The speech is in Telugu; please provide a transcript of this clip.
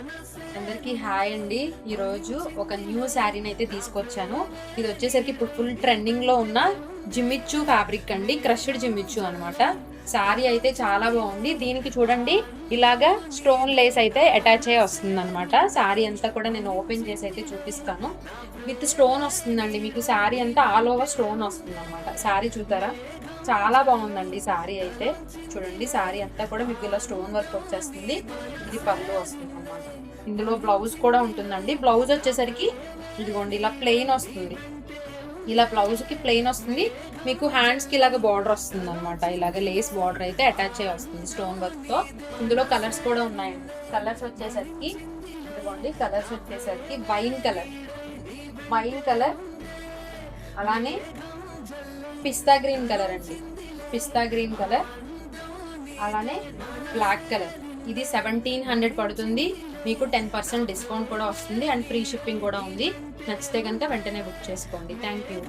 అందరికీ హాయ్ అండి. ఈరోజు ఒక న్యూ శారీని అయితే తీసుకొచ్చాను. ఇది వచ్చేసరికి ఇప్పుడు ఫుల్ ట్రెండింగ్ లో ఉన్న జిమ్మిచ్చు ఫ్యాబ్రిక్ అండి, క్రష్డ్ జిమ్మిచ్చు అనమాట. శారీ అయితే చాలా బాగుంది. దీనికి చూడండి ఇలాగా స్టోన్ లేస్ అయితే అటాచ్ అయ్యి వస్తుంది అనమాట. శారీ అంతా కూడా నేను ఓపెన్ చేసి అయితే చూపిస్తాను. విత్ స్టోన్ వస్తుందండి, మీకు శారీ అంతా ఆల్ ఓవర్ స్టోన్ వస్తుంది అనమాట. శారీ చూతారా, చాలా బాగుందండి శారీ అయితే. చూడండి శారీ అంతా కూడా మీకు ఇలా స్టోన్ వర్క్ వచ్చేస్తుంది. ఇది పళ్ళు వస్తుంది అనమాట. ఇందులో బ్లౌజ్ కూడా ఉంటుందండి. బ్లౌజ్ వచ్చేసరికి ఇదిగోండి ఇలా ప్లెయిన్ వస్తుంది. ఇలా బ్లౌజ్కి ప్లెయిన్ వస్తుంది. మీకు హ్యాండ్స్కి ఇలాగ బార్డర్ వస్తుంది అనమాట. ఇలాగ లేస్ బార్డర్ అయితే అటాచ్ అయ్యి వస్తుంది స్టోన్ వర్క్తో. ఇందులో కలర్స్ కూడా ఉన్నాయండి. కలర్స్ వచ్చేసరికి ఇదిగోండి, కలర్స్ వచ్చేసరికి వైన్ కలర్, అలానే పిస్తా గ్రీన్ కలర్ అండి, పిస్తా గ్రీన్ కలర్, అలానే బ్లాక్ కలర్. ఇది 1700 పడుతుంది. మీకు 10% డిస్కౌంట్ కూడా వస్తుంది అండ్ ఫ్రీ షిప్పింగ్ కూడా ఉంది. నచ్చితే కనుక వెంటనే బుక్ చేసుకోండి. Thank you.